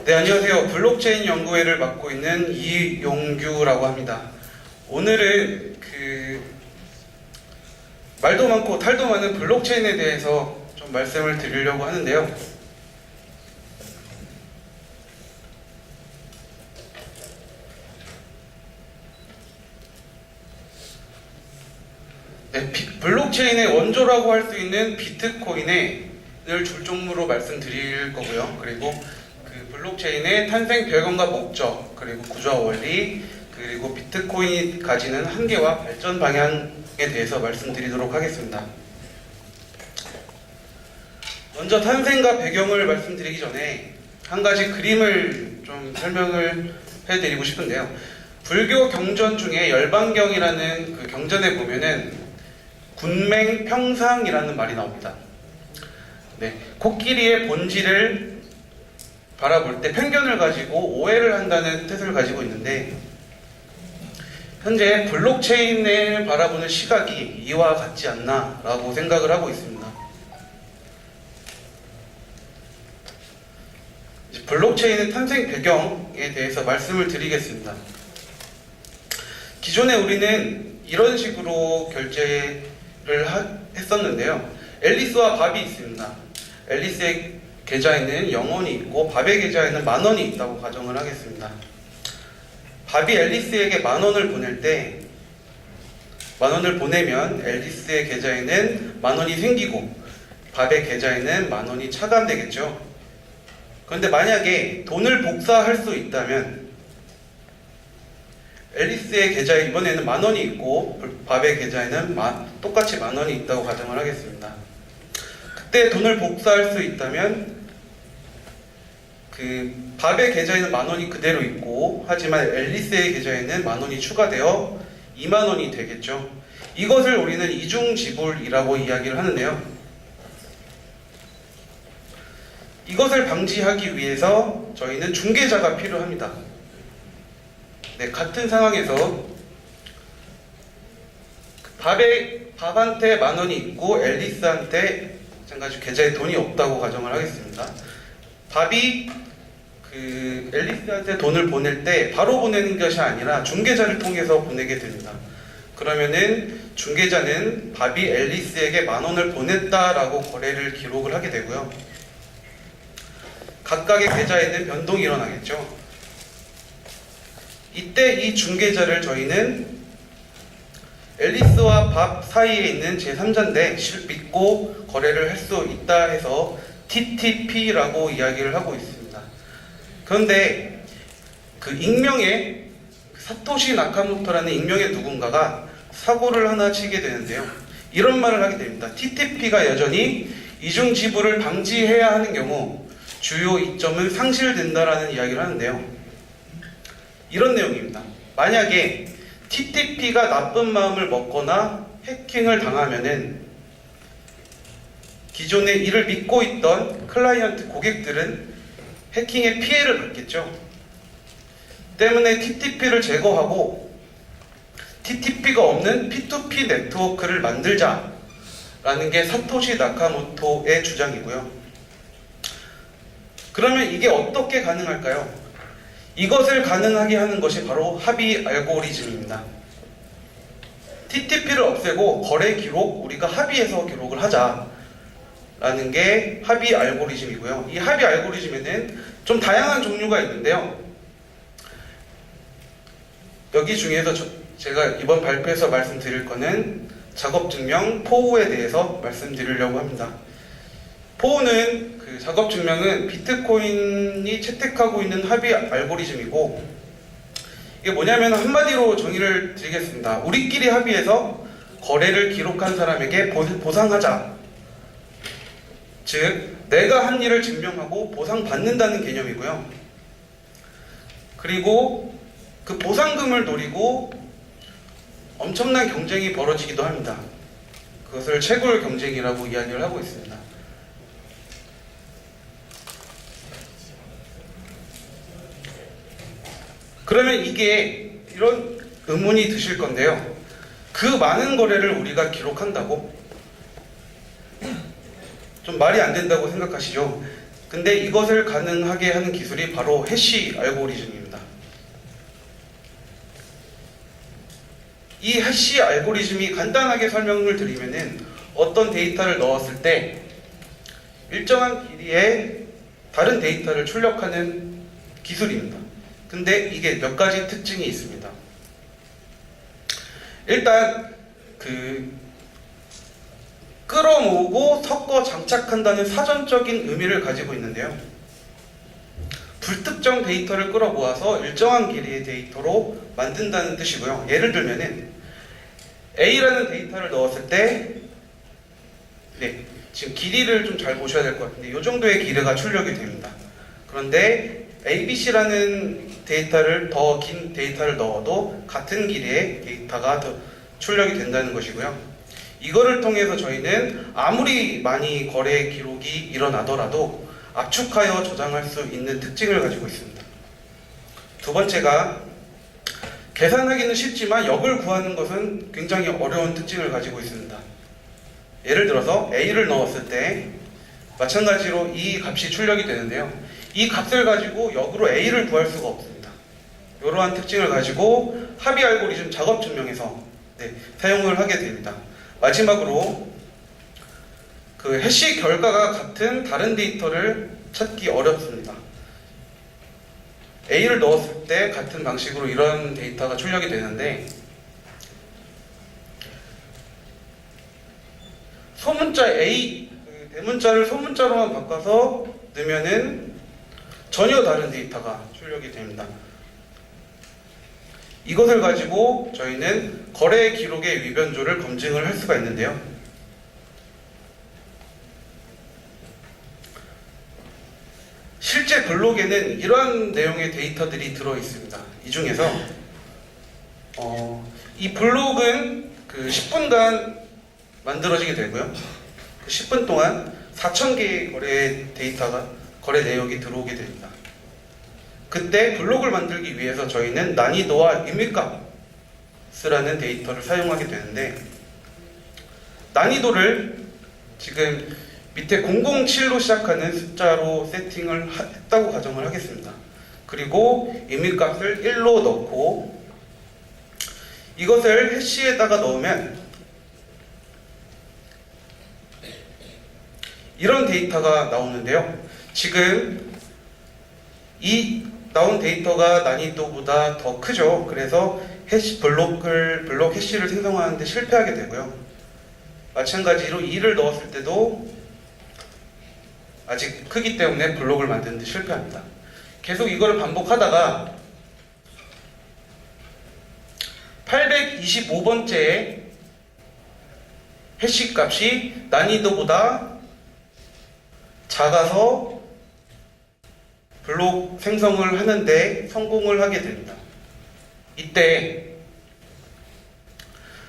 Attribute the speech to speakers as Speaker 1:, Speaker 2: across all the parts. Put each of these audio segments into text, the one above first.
Speaker 1: 네, 안녕하세요. 블록체인 연구회를 맡고 있는 이용규라고 합니다. 오늘은 말도 많고 탈도 많은 블록체인에 대해서 좀 말씀을 드리려고 하는데요. 네, 블록체인의 원조라고 할 수 있는 비트코인을 줄종으로 말씀드릴 거고요. 그리고 블록체인의 탄생 배경과 목적, 그리고 구조와 원리, 그리고 비트코인이 가지는 한계와 발전 방향에 대해서 말씀드리도록 하겠습니다. 먼저 탄생과 배경을 말씀드리기 전에 한 가지 그림을 좀 설명을 해드리고 싶은데요. 불교 경전 중에 열반경이라는 그 경전에 보면은 군맹평상이라는 말이 나옵니다. 네, 코끼리의 본질을 바라볼 때 편견을 가지고 오해를 한다는 뜻을 가지고 있는데, 현재 블록체인을 바라보는 시각이 이와 같지 않나 라고 생각을 하고 있습니다. 블록체인의 탄생 배경에 대해서 말씀을 드리겠습니다. 기존에 우리는 이런 식으로 결제를 했었는데요. 앨리스와 밥이 있습니다. 앨리스의 계좌에는 0원이 있고 밥의 계좌에는 10,000원이 있다고 가정을 하겠습니다. 밥이 앨리스에게 10,000원을 보낼 때 10,000원을 보내면 앨리스의 계좌에는 10,000원이 생기고 밥의 계좌에는 10,000원이 차감되겠죠. 그런데 만약에 돈을 복사할 수 있다면 앨리스의 계좌에 이번에는 10,000원이 있고 밥의 계좌에는 똑같이 10,000원이 있다고 가정을 하겠습니다. 그때 돈을 복사할 수 있다면 밥의 계좌에는 10,000원이 그대로 있고, 하지만 앨리스의 계좌에는 10,000원이 추가되어 20,000원이 되겠죠. 이것을 우리는 이중지불이라고 이야기를 하는데요. 이것을 방지하기 위해서 저희는 중개자가 필요합니다. 네, 같은 상황에서 밥한테 10,000원이 있고 앨리스한테 마찬가지로 계좌에 돈이 없다고 가정을 하겠습니다. 밥이 앨리스한테 돈을 보낼 때 바로 보내는 것이 아니라 중개자를 통해서 보내게 됩니다. 그러면은 중개자는 밥이 앨리스에게 10,000원을 보냈다라고 거래를 기록을 하게 되고요. 각각의 계좌에는 변동이 일어나겠죠. 이때 이 중개자를 저희는 앨리스와 밥 사이에 있는 제3자인데 믿고 거래를 할 수 있다 해서 TTP라고 이야기를 하고 있습니다. 그런데 익명의 사토시 나카모토라는 익명의 누군가가 사고를 하나 치게 되는데요. 이런 말을 하게 됩니다. TTP가 여전히 이중지불을 방지해야 하는 경우 주요 이점은 상실된다라는 이야기를 하는데요. 이런 내용입니다. 만약에 TTP가 나쁜 마음을 먹거나 해킹을 당하면은 기존에 이를 믿고 있던 클라이언트 고객들은 해킹의 피해를 받겠죠. 때문에 TTP를 제거하고 TTP가 없는 P2P 네트워크를 만들자라는 게 사토시 나카모토의 주장이고요. 그러면 이게 어떻게 가능할까요? 이것을 가능하게 하는 것이 바로 합의 알고리즘입니다. TTP를 없애고 거래 기록 우리가 합의해서 기록을 하자라는 게 합의 알고리즘이고요. 이 합의 알고리즘에는 좀 다양한 종류가 있는데요. 여기 중에서 제가 이번 발표에서 말씀드릴 거는 작업증명 포우에 대해서 말씀드리려고 합니다. 포우는 작업증명은 비트코인이 채택하고 있는 합의 알고리즘이고, 이게 뭐냐면 한마디로 정의를 드리겠습니다. 우리끼리 합의해서 거래를 기록한 사람에게 보상하자. 즉 내가 한 일을 증명하고 보상받는다는 개념이고요. 그리고 그 보상금을 노리고 엄청난 경쟁이 벌어지기도 합니다. 그것을 채굴 경쟁이라고 이야기를 하고 있습니다. 그러면 이게 이런 의문이 드실 건데요. 그 많은 거래를 우리가 기록한다고? 좀 말이 안 된다고 생각하시죠? 근데 이것을 가능하게 하는 기술이 바로 해시 알고리즘입니다. 이 해시 알고리즘이 간단하게 설명을 드리면은 어떤 데이터를 넣었을 때 일정한 길이의 다른 데이터를 출력하는 기술입니다. 근데 이게 몇 가지 특징이 있습니다. 일단 끌어모으고 섞어 장착한다는 사전적인 의미를 가지고 있는데요. 불특정 데이터를 끌어모아서 일정한 길이의 데이터로 만든다는 뜻이고요. 예를 들면은 A라는 데이터를 넣었을 때 지금 길이를 좀 잘 보셔야 될 것 같은데 이 정도의 길이가 출력이 됩니다. 그런데 ABC라는 데이터를 더 긴 데이터를 넣어도 같은 길이의 데이터가 더 출력이 된다는 것이고요. 이거를 통해서 저희는 아무리 많이 거래 기록이 일어나더라도 압축하여 저장할 수 있는 특징을 가지고 있습니다. 두 번째가 계산하기는 쉽지만 역을 구하는 것은 굉장히 어려운 특징을 가지고 있습니다. 예를 들어서 A를 넣었을 때 마찬가지로 이 값이 출력이 되는데요. 이 값을 가지고 역으로 A를 구할 수가 없습니다. 이러한 특징을 가지고 합의 알고리즘 작업 증명에서 사용을 하게 됩니다. 마지막으로 해시 결과가 같은 다른 데이터를 찾기 어렵습니다. A를 넣었을 때 같은 방식으로 이런 데이터가 출력이 되는데 소문자 A, 대문자를 소문자로만 바꿔서 넣으면은 전혀 다른 데이터가 출력이 됩니다. 이것을 가지고 저희는 거래 기록의 위변조를 검증을 할 수가 있는데요. 실제 블록에는 이러한 내용의 데이터들이 들어 있습니다. 이 중에서 이 블록은 10분간 만들어지게 되고요. 10분 동안 4,000개의 거래 내역이 들어오게 됩니다. 그때 블록을 만들기 위해서 저희는 난이도와 유미값이라는 데이터를 사용하게 되는데 난이도를 지금 밑에 007로 시작하는 숫자로 세팅을 했다고 가정을 하겠습니다. 그리고 유미값을 1로 넣고 이것을 해시에다가 넣으면 이런 데이터가 나오는데요. 지금 이 나온 데이터가 난이도보다 더 크죠. 그래서 블록 해시를 생성하는데 실패하게 되고요. 마찬가지로 2를 넣었을 때도 아직 크기 때문에 블록을 만드는데 실패합니다. 계속 이걸 반복하다가 825번째의 해시 값이 난이도보다 작아서 블록 생성을 하는데 성공을 하게 됩니다. 이때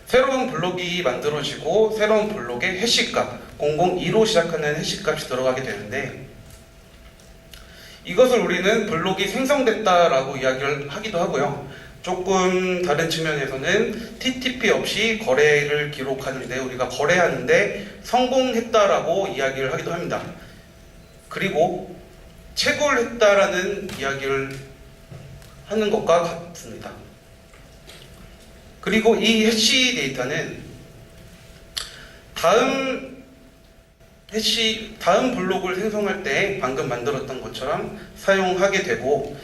Speaker 1: 새로운 블록이 만들어지고 새로운 블록의 해시값 002로 시작하는 해시값이 들어가게 되는데 이것을 우리는 블록이 생성됐다라고 이야기를 하기도 하고요. 조금 다른 측면에서는 TTP 없이 거래를 기록하는데 우리가 거래하는데 성공했다라고 이야기를 하기도 합니다. 그리고 채굴 했다라는 이야기를 하는 것과 같습니다. 그리고 이 해시 데이터는 다음 블록을 생성할 때 방금 만들었던 것처럼 사용하게 되고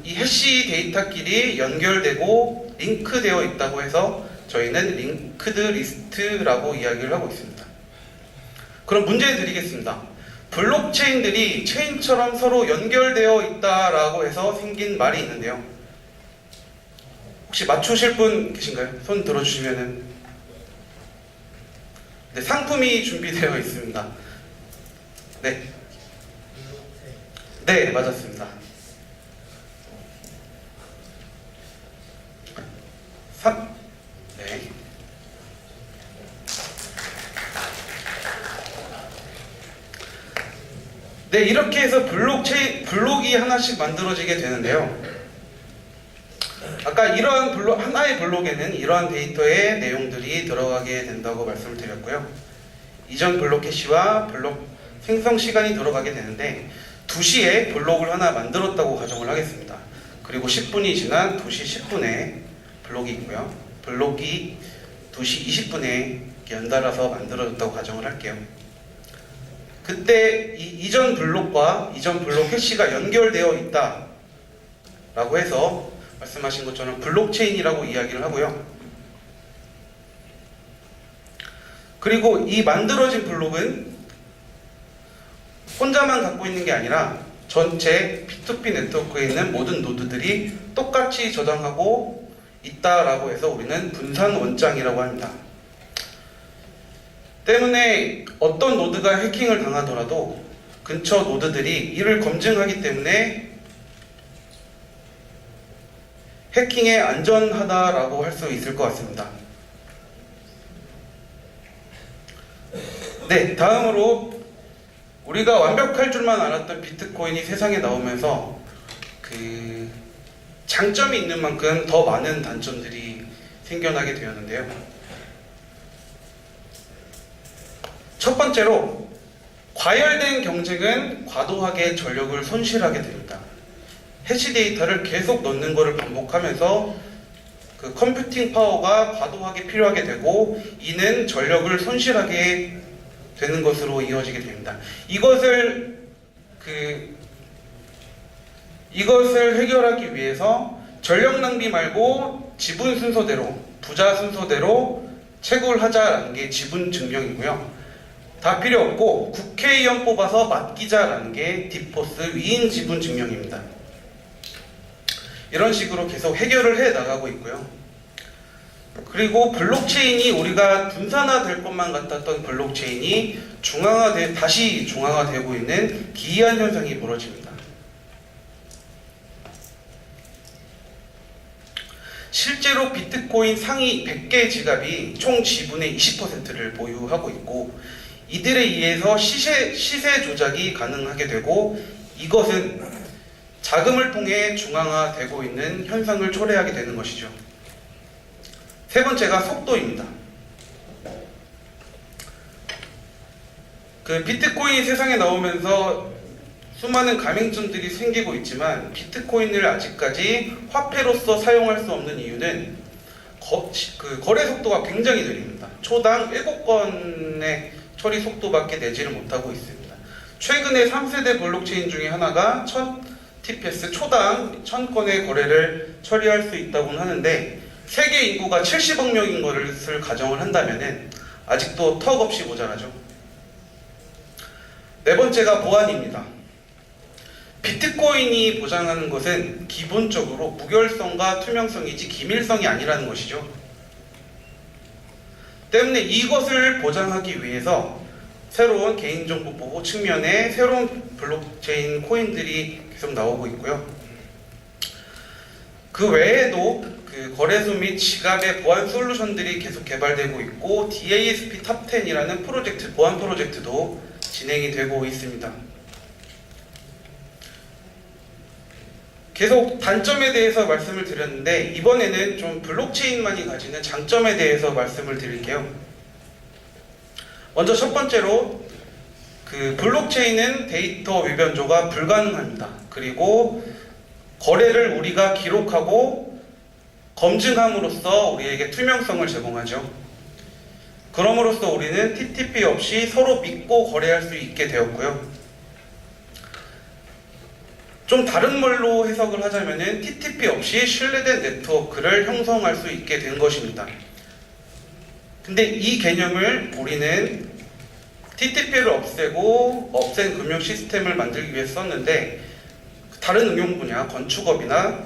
Speaker 1: 이 해시 데이터끼리 연결되고 링크되어 있다고 해서 저희는 링크드 리스트라고 이야기를 하고 있습니다. 그럼 문제 드리겠습니다. 블록체인들이 체인처럼 서로 연결되어 있다라고 해서 생긴 말이 있는데요. 혹시 맞추실 분 계신가요? 손 들어주시면은. 네, 상품이 준비되어 있습니다. 네. 네, 맞았습니다. 네. 네, 이렇게 해서 블록이 하나씩 만들어지게 되는데요. 아까 이러한 하나의 블록에는 이러한 데이터의 내용들이 들어가게 된다고 말씀을 드렸고요. 이전 블록 해시와 블록 생성 시간이 들어가게 되는데 2시에 블록을 하나 만들었다고 가정을 하겠습니다. 그리고 10분이 지난 2시 10분에 블록이 있고요. 블록이 2시 20분에 연달아서 만들어졌다고 가정을 할게요. 그때 이전 블록과 이전 블록 해시가 연결되어 있다 라고 해서 말씀하신 것처럼 블록체인이라고 이야기를 하고요. 그리고 이 만들어진 블록은 혼자만 갖고 있는 게 아니라 전체 P2P 네트워크에 있는 모든 노드들이 똑같이 저장하고 있다라고 해서 우리는 분산 원장이라고 합니다. 때문에 어떤 노드가 해킹을 당하더라도 근처 노드들이 이를 검증하기 때문에 해킹에 안전하다라고 할 수 있을 것 같습니다. 네, 다음으로 우리가 완벽할 줄만 알았던 비트코인이 세상에 나오면서 그 장점이 있는 만큼 더 많은 단점들이 생겨나게 되었는데요. 첫 번째로 과열된 경쟁은 과도하게 전력을 손실하게 됩니다. 해시 데이터를 계속 넣는 것을 반복하면서 그 컴퓨팅 파워가 과도하게 필요하게 되고 이는 전력을 손실하게 되는 것으로 이어지게 됩니다. 이것을 해결하기 위해서 전력 낭비 말고 지분 순서대로, 부자 순서대로 채굴하자라는 게 지분 증명이고요. 다 필요 없고 국회의원 뽑아서 맡기자라는 게 디포스 위인 지분 증명입니다. 이런 식으로 계속 해결을 해 나가고 있고요. 그리고 블록체인이 우리가 분산화될 것만 같았던 블록체인이 다시 중앙화되고 있는 기이한 현상이 벌어집니다. 실제로 비트코인 상위 100개 지갑이 총 지분의 20%를 보유하고 있고 이들에 의해서 시세 조작이 가능하게 되고 이것은 자금을 통해 중앙화되고 있는 현상을 초래하게 되는 것이죠. 세 번째가 속도입니다. 그 비트코인이 세상에 나오면서 수많은 가맹점들이 생기고 있지만 비트코인을 아직까지 화폐로서 사용할 수 없는 이유는 거래 속도가 굉장히 느립니다. 초당 7건의 처리 속도밖에 내지를 못하고 있습니다. 최근에 3세대 블록체인 중에 하나가 TPS 초당 1000건의 거래를 처리할 수 있다고는 하는데 세계 인구가 70억 명인 것을 가정을 한다면 아직도 턱없이 모자라죠. 네 번째가 보안입니다. 비트코인이 보장하는 것은 기본적으로 무결성과 투명성이지 기밀성이 아니라는 것이죠. 때문에 이것을 보장하기 위해서 새로운 개인정보 보호 측면에 새로운 블록체인 코인들이 계속 나오고 있고요. 그 외에도 그 거래소 및 지갑의 보안 솔루션들이 계속 개발되고 있고 DASP 탑10이라는 프로젝트, 보안 프로젝트도 진행이 되고 있습니다. 계속 단점에 대해서 말씀을 드렸는데 이번에는 좀 블록체인만이 가지는 장점에 대해서 말씀을 드릴게요. 먼저 첫 번째로 그 블록체인은 데이터 외변조가 불가능합니다. 그리고 거래를 우리가 기록하고 검증함으로써 우리에게 투명성을 제공하죠. 그럼으로써 우리는 TTP 없이 서로 믿고 거래할 수 있게 되었고요. 좀 다른 말로 해석을 하자면은 TTP 없이 신뢰된 네트워크를 형성할 수 있게 된 것입니다. 근데 이 개념을 우리는 TTP를 없앤 금융 시스템을 만들기 위해 썼는데 다른 응용 분야, 건축업이나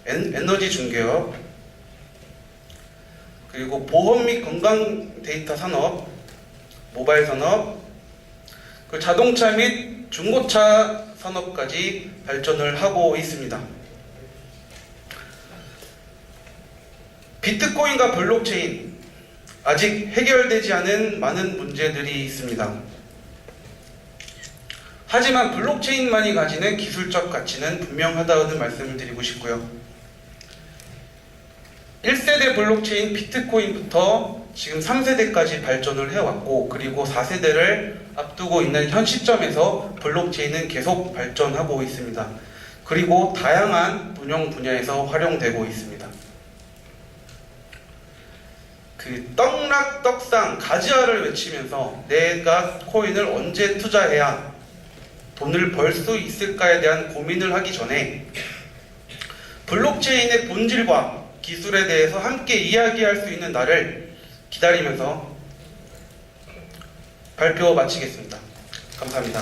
Speaker 1: 에너지 중개업, 그리고 보험 및 건강 데이터 산업, 모바일 산업, 그 자동차 및 중고차 산업까지 발전을 하고 있습니다. 비트코인과 블록체인 아직 해결되지 않은 많은 문제들이 있습니다. 하지만 블록체인만이 가지는 기술적 가치는 분명하다는 말씀을 드리고 싶고요. 1세대 블록체인 비트코인부터 지금 3세대까지 발전을 해왔고 그리고 4세대를 앞두고 있는 현 시점에서 블록체인은 계속 발전하고 있습니다. 그리고 다양한 운영 분야에서 활용되고 있습니다. 그 떡락떡상 가지아를 외치면서 내가 코인을 언제 투자해야 돈을 벌 수 있을까에 대한 고민을 하기 전에 블록체인의 본질과 기술에 대해서 함께 이야기할 수 있는 날을 기다리면서 발표 마치겠습니다. 감사합니다.